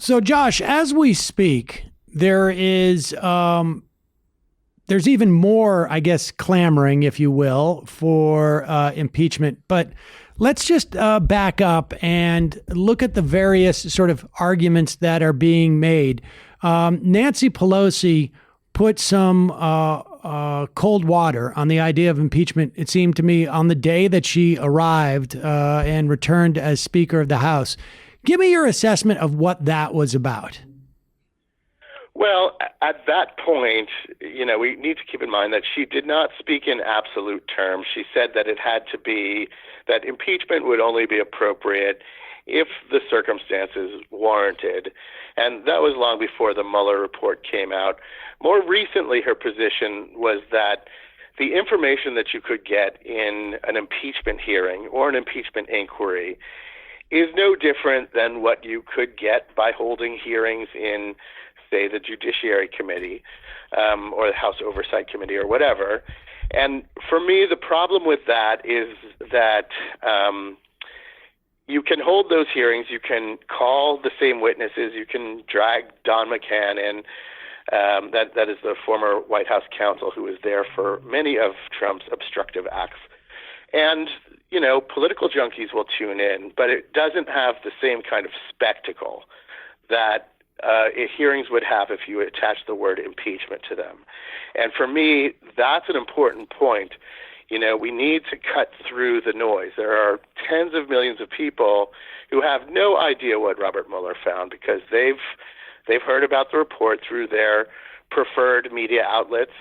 So, Josh, as we speak, there's even more, I guess, clamoring, if you will, for impeachment. But let's just back up and look at the various sort of arguments that are being made. Nancy Pelosi put some cold water on the idea of impeachment, it seemed to me, on the day that she arrived and returned as Speaker of the House. Give me your assessment of what that was about. Well, at that point, we need to keep in mind that she did not speak in absolute terms. She said that it had to be, that impeachment would only be appropriate if the circumstances warranted. And that was long before the Mueller report came out. More recently, her position was that the information that you could get in an impeachment hearing or an impeachment inquiry is no different than what you could get by holding hearings in, say, the Judiciary Committee or the House Oversight Committee or whatever. And for me, the problem with that is that you can hold those hearings, you can call the same witnesses, you can drag Don McCann in, that is the former White House counsel who was there for many of Trump's obstructive acts. And political junkies will tune in, but it doesn't have the same kind of spectacle that hearings would have if you attach the word impeachment to them. And for me, that's an important point. We need to cut through the noise. There are tens of millions of people who have no idea what Robert Mueller found because they've heard about the report through their preferred media outlets.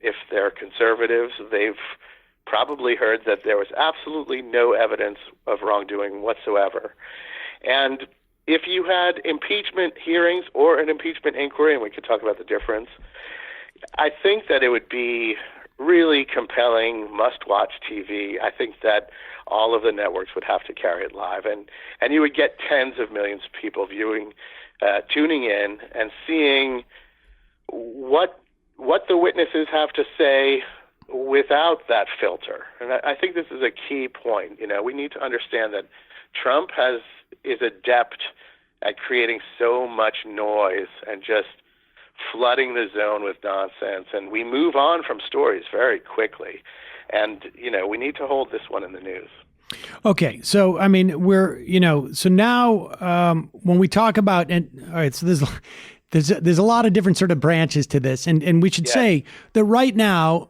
If they're conservatives, they've probably heard that there was absolutely no evidence of wrongdoing whatsoever. And if you had impeachment hearings or an impeachment inquiry, and we could talk about the difference, I think that it would be really compelling, must-watch TV. I think that all of the networks would have to carry it live, and you would get tens of millions of people tuning in and seeing what the witnesses have to say without that filter. And I think this is a key point. We need to understand that Trump is adept at creating so much noise and just flooding the zone with nonsense. And we move on from stories very quickly. And, we need to hold this one in the news. Okay. So, I mean, so now when we talk about, all right, so there's a lot of different sort of branches to this. And we should say that right now,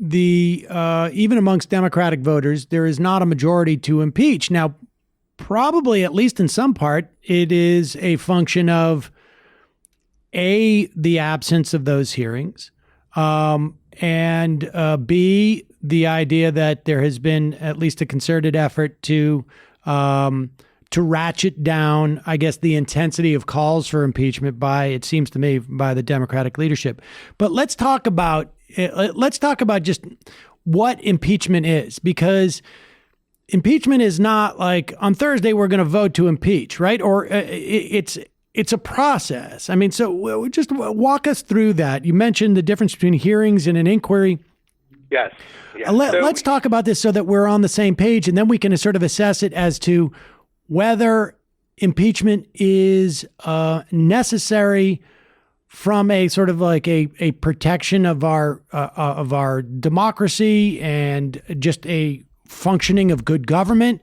even amongst Democratic voters, there is not a majority to impeach. Now, probably, at least in some part, it is a function of the absence of those hearings, and B, the idea that there has been at least a concerted effort to ratchet down, I guess, the intensity of calls for impeachment it seems to me, by the Democratic leadership. But let's talk about just what impeachment is, because impeachment is not like on Thursday we're going to vote to impeach, right? Or it's a process. I mean, so just walk us through that. You mentioned the difference between hearings and an inquiry. Yes. Let's talk about this so that we're on the same page, and then we can sort of assess it as to whether impeachment is necessary from a sort of like a protection of our democracy and just a functioning of good government.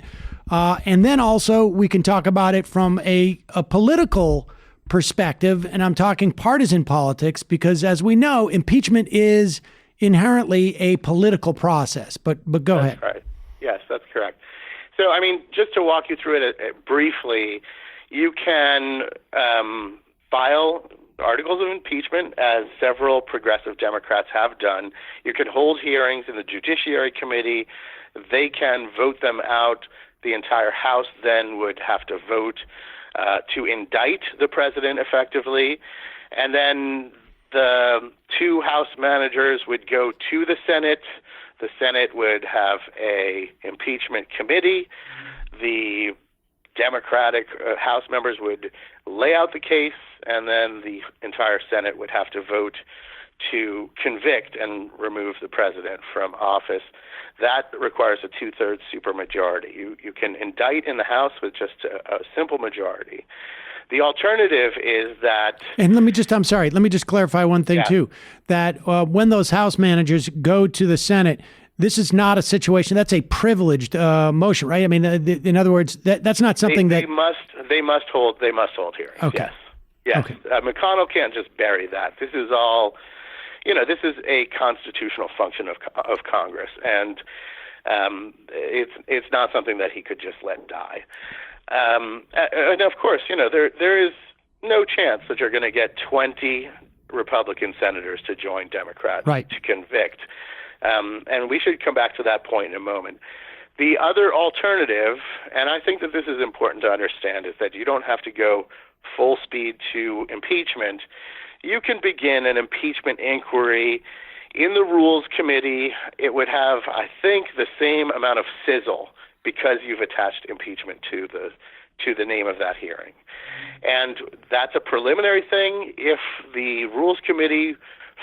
And then also we can talk about it from a political perspective, and I'm talking partisan politics, because as we know, impeachment is inherently a political process. But go ahead. That's right. Yes, that's correct. So, I mean, just to walk you through it briefly, you can file articles of impeachment, as several progressive Democrats have done. You can hold hearings in the Judiciary Committee. They can vote them out. The entire House then would have to vote to indict the president effectively. And then the two House managers would go to the Senate. The Senate would have a impeachment committee. The Democratic House members would lay out the case, and then the entire Senate would have to vote to convict and remove the president from office. That requires a 2/3 supermajority. You can indict in the House with just a simple majority. The alternative is that, and let me just clarify one thing too, that when those House managers go to the Senate, this is not a situation, that's a privileged motion, right? I mean, in other words, that's not something they must hold hearings. Okay. Yes. Okay. McConnell can't just bury that. This is all, this is a constitutional function of Congress, and it's not something that he could just let die. And of course, there is no chance that you're going to get 20 Republican senators to join Democrats to convict. And we should come back to that point in a moment. The other alternative, and I think that this is important to understand, is that you don't have to go full speed to impeachment. You can begin an impeachment inquiry in the Rules Committee. It would have, I think, the same amount of sizzle because you've attached impeachment to the name of that hearing. And that's a preliminary thing. If the Rules Committee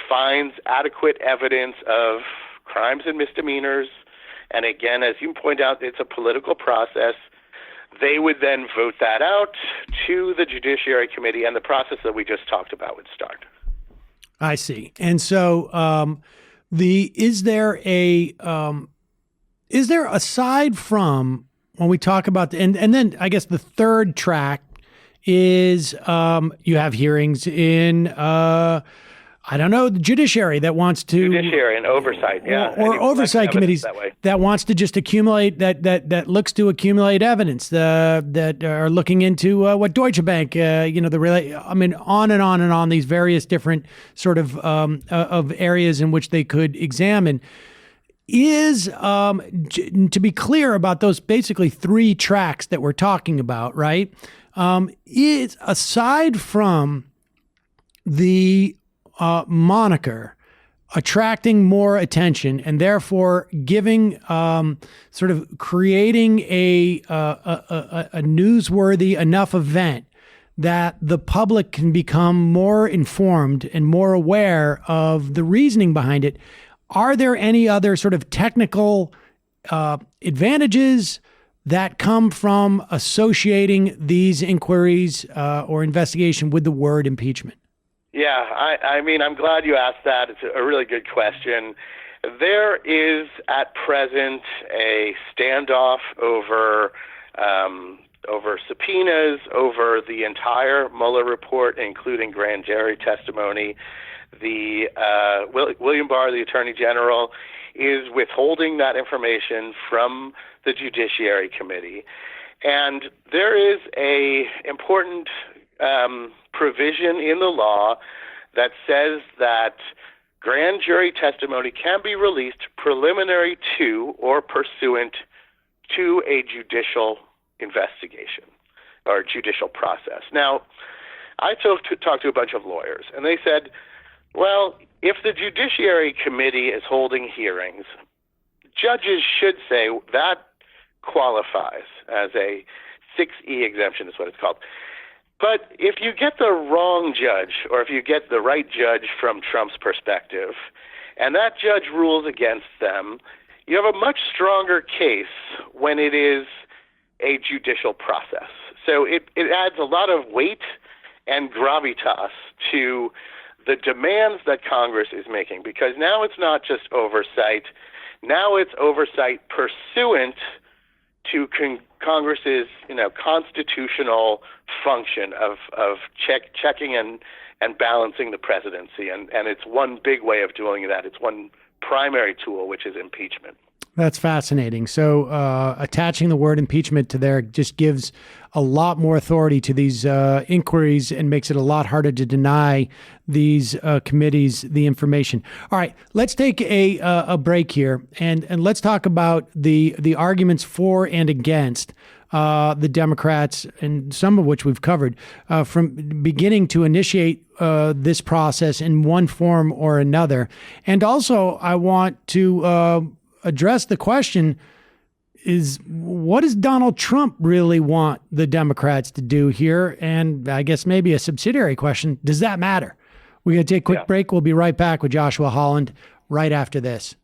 finds adequate evidence of crimes and misdemeanors, and again, as you point out, it's a political process, they would then vote that out to the Judiciary Committee, and the process that we just talked about would start. I see. And so is there aside from when we talk about and then I guess the third track is you have hearings in the judiciary that wants to judiciary and oversight, or oversight committees that wants to just accumulate that looks to accumulate evidence that are looking into what Deutsche Bank, on and on and on, these various different sort of areas in which they could examine. Is to be clear about those basically three tracks that we're talking about, right? Is aside from the moniker attracting more attention and therefore giving sort of creating a newsworthy enough event that the public can become more informed and more aware of the reasoning behind it, are there any other sort of technical advantages that come from associating these inquiries or investigation with the word impeachment? Yeah, I mean, I'm glad you asked that. It's a really good question. There is at present a standoff over subpoenas, over the entire Mueller report, including grand jury testimony. The William Barr, the Attorney General, is withholding that information from the Judiciary Committee. And there is a important provision in the law that says that grand jury testimony can be released preliminary to or pursuant to a judicial investigation or judicial process. Now, I talked to a bunch of lawyers, and they said, well, if the Judiciary Committee is holding hearings, judges should say that qualifies as a 6E exemption is what it's called. But if you get the wrong judge, or if you get the right judge from Trump's perspective, and that judge rules against them, you have a much stronger case when it is a judicial process. So it adds a lot of weight and gravitas to the demands that Congress is making, because now it's not just oversight. Now it's oversight pursuant to Congress's, constitutional function of checking and balancing the presidency, and it's one big way of doing that. It's one primary tool, which is impeachment. That's fascinating. So attaching the word impeachment to there just gives a lot more authority to these inquiries and makes it a lot harder to deny these committees the information. All right, let's take a break here and let's talk about the arguments for and against the Democrats, and some of which we've covered, from beginning to initiate this process in one form or another. And also, I want to address the question is, what does Donald Trump really want the Democrats to do here? And I guess maybe a subsidiary question, does that matter? We're going to take a quick break. We'll be right back with Joshua Holland right after this.